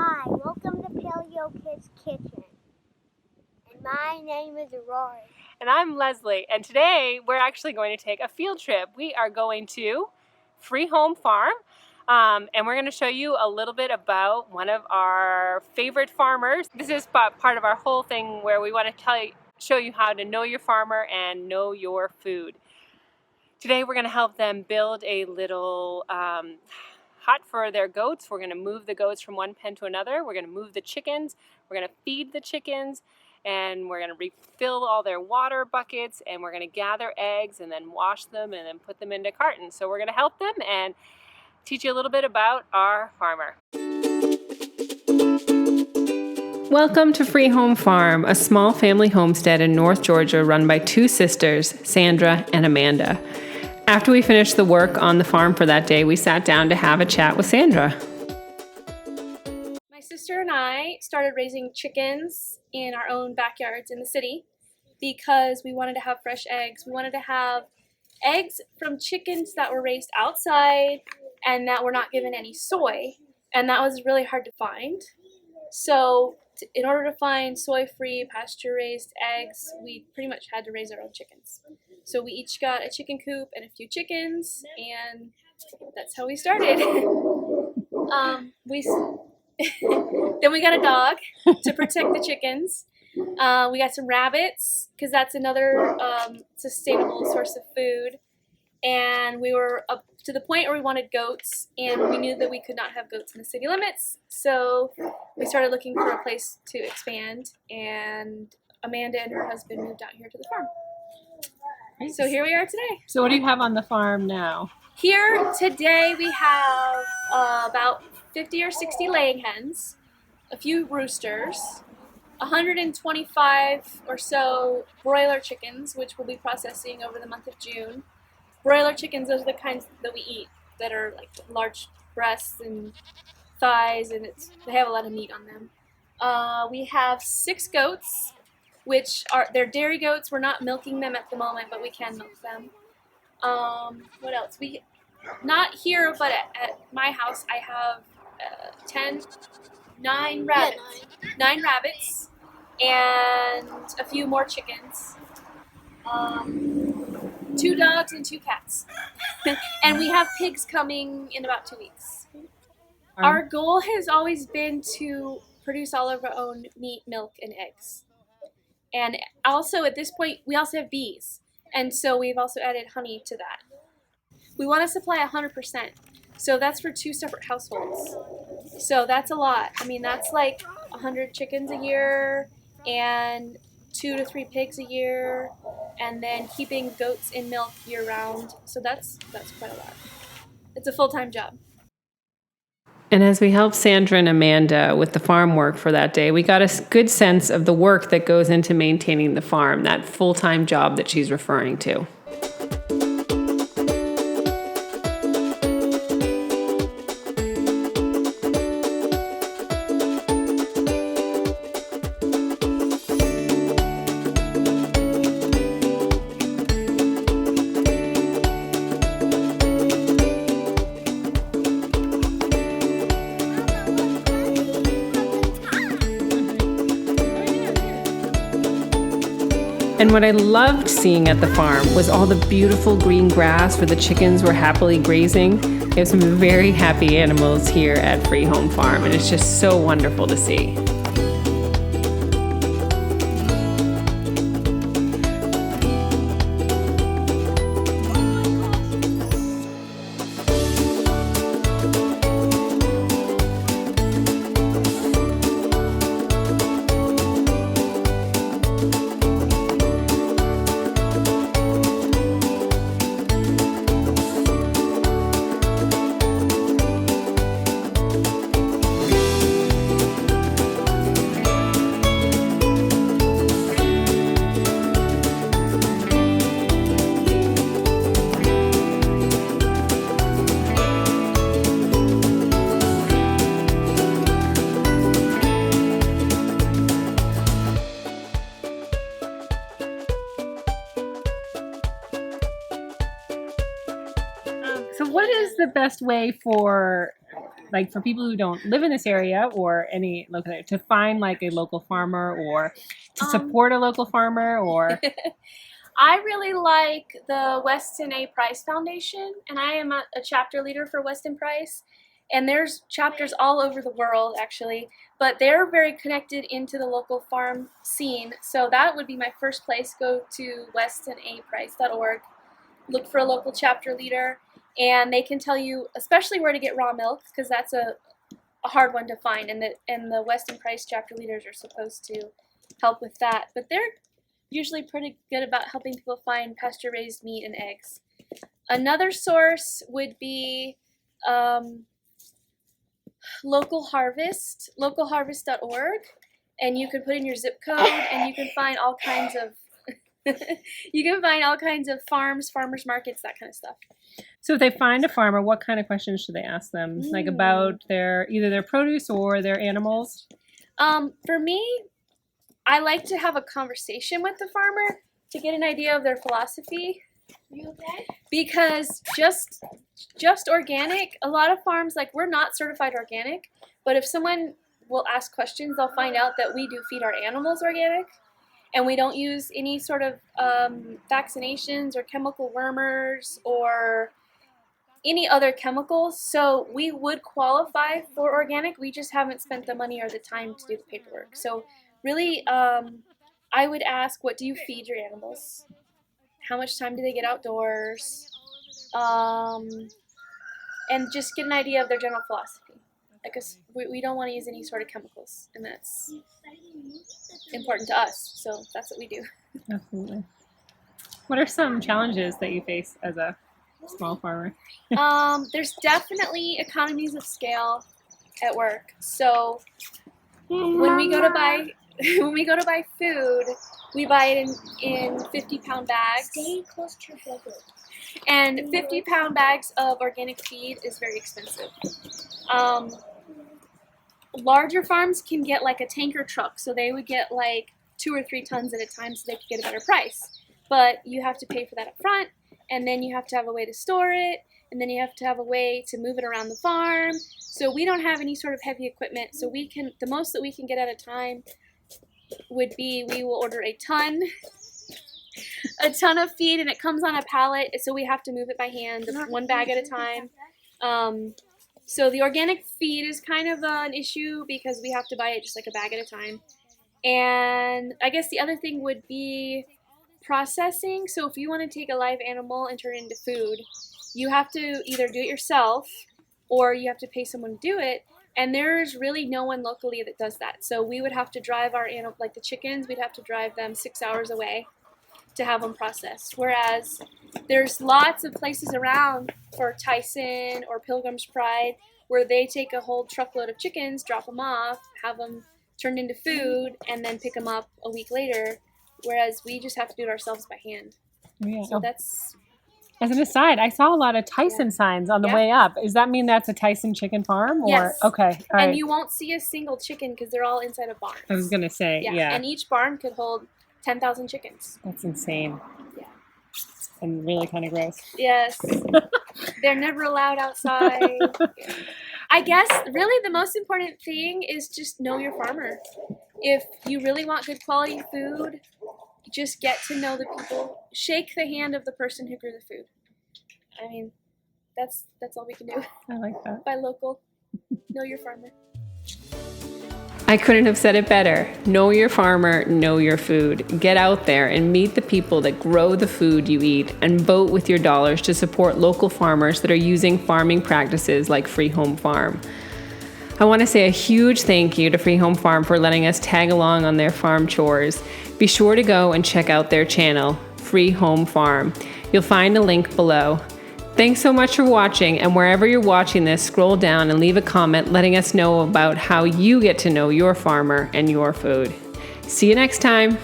Hi, welcome to Paleo Kids Kitchen. And my name is Rory. And I'm Leslie, and today we're actually going to take a field trip. We are going to Free Home Farm, and we're going to show you a little bit about one of our favorite farmers. This is part of our whole thing where we want to show you how to know your farmer and know your food. Today we're going to help them build a little hut for their goats. We're going to move the goats from one pen to another. We're going to move the chickens. We're going to feed the chickens. And we're going to refill all their water buckets, and we're going to gather eggs and then wash them and then put them into cartons. So we're going to help them and teach you a little bit about our farmer. Welcome to Free Home Farm, a small family homestead in North Georgia run by two sisters, Sandra and Amanda. After we finished the work on the farm for that day, we sat down to have a chat with Sandra. My sister and I started raising chickens in our own backyards in the city because we wanted to have fresh eggs. We wanted to have eggs from chickens that were raised outside and that were not given any soy, and that was really hard to find. So in order to find soy-free, pasture-raised eggs, we pretty much had to raise our own chickens. So we each got a chicken coop and a few chickens, and that's how we started. Then we got a dog to protect the chickens. We got some rabbits because that's another sustainable source of food. And we were up to the point where we wanted goats, and we knew that we could not have goats in the city limits. So we started looking for a place to expand, and Amanda and her husband moved out here to the farm. So here we are today. So what do you have on the farm now? Here today we have about 50 or 60 laying hens, a few roosters, 125 or so broiler chickens, which we'll be processing over the month of June. Broiler chickens, those are the kinds that we eat that are like large breasts and thighs, and they have a lot of meat on them. We have 6 goats, which they're dairy goats. We're not milking them at the moment, but we can milk them. What else? Not here, but at my house, I have 9 rabbits. 9 rabbits and a few more chickens. 2 dogs and 2 cats. And we have pigs coming in about 2 weeks. Our goal has always been to produce all of our own meat, milk, and eggs. And also at this point, we also have bees. And so we've also added honey to that. We want to supply 100%. So that's for 2 separate households. So that's a lot. I mean, that's like 100 chickens a year and 2 to 3 pigs a year, and then keeping goats in milk year round. So that's quite a lot. It's a full-time job. And as we helped Sandra and Amanda with the farm work for that day, we got a good sense of the work that goes into maintaining the farm, that full-time job that she's referring to. And what I loved seeing at the farm was all the beautiful green grass where the chickens were happily grazing. We have some very happy animals here at Free Home Farm, and it's just so wonderful to see. So what is the best way for like for people who don't live in this area or any local area, to find like a local farmer or to support a local farmer or? I really like the Weston A. Price Foundation, and I am a chapter leader for Weston Price. And there's chapters all over the world, actually, but they're very connected into the local farm scene. So that would be my first place. Go to westonaprice.org, look for a local chapter leader, and they can tell you, especially where to get raw milk, because that's a hard one to find, and the Weston Price chapter leaders are supposed to help with that. But they're usually pretty good about helping people find pasture-raised meat and eggs. Another source would be localharvest.org, and you can put in your zip code, and you can find all kinds of farms, farmers markets, that kind of stuff. So if they find a farmer, what kind of questions should they ask them? Like about either their produce or their animals? For me, I like to have a conversation with the farmer to get an idea of their philosophy. You okay? Because just organic, a lot of farms, like, we're not certified organic, but if someone will ask questions, they'll find out that we do feed our animals organic, and we don't use any sort of vaccinations or chemical wormers or any other chemicals. So we would qualify for organic. We just haven't spent the money or the time to do the paperwork. So really, I would ask, what do you feed your animals? How much time do they get outdoors? And just get an idea of their general philosophy. Because we don't want to use any sort of chemicals, and that's important to us. So that's what we do. Absolutely. What are some challenges that you face as a small farmer? There's definitely economies of scale at work. So when we go to buy food, we buy it in 50-pound bags. Stay close to your brother. And 50-pound bags of organic feed is very expensive. Larger farms can get like a tanker truck, so they would get like 2 or 3 tons at a time, so they could get a better price. But you have to pay for that up front, and then you have to have a way to store it, and then you have to have a way to move it around the farm. So we don't have any sort of heavy equipment, so the most that we can get at a time would be, we will order a ton of feed, and it comes on a pallet, so we have to move it by hand, one bag at a time. So the organic feed is kind of an issue because we have to buy it just like a bag at a time. And I guess the other thing would be processing. So if you want to take a live animal and turn it into food, you have to either do it yourself or you have to pay someone to do it. And there's really no one locally that does that. So we would have to drive our animal, like the chickens, we'd have to drive them 6 hours away to have them processed. Whereas there's lots of places around for Tyson or Pilgrim's Pride where they take a whole truckload of chickens, drop them off, have them turned into food, and then pick them up a week later. Whereas we just have to do it ourselves by hand. Yeah. So that's... As an aside, I saw a lot of Tyson signs on the way up. Does that mean that's a Tyson chicken farm? Or? Yes. Okay. All right. And you won't see a single chicken because they're all inside of barns. I was going to say, yeah. And each barn could hold 10,000 chickens. That's insane. Yeah. And really kind of gross. Yes. They're never allowed outside. Yeah. I guess really the most important thing is just know your farmer. If you really want good quality food, just get to know the people. Shake the hand of the person who grew the food. I mean, that's all we can do. I like that. Buy local. Know your farmer. I couldn't have said it better. Know your farmer, know your food. Get out there and meet the people that grow the food you eat, and vote with your dollars to support local farmers that are using farming practices like Free Home Farm. I want to say a huge thank you to Free Home Farm for letting us tag along on their farm chores. Be sure to go and check out their channel, Free Home Farm. You'll find a link below. Thanks so much for watching, and wherever you're watching this, scroll down and leave a comment letting us know about how you get to know your farmer and your food. See you next time.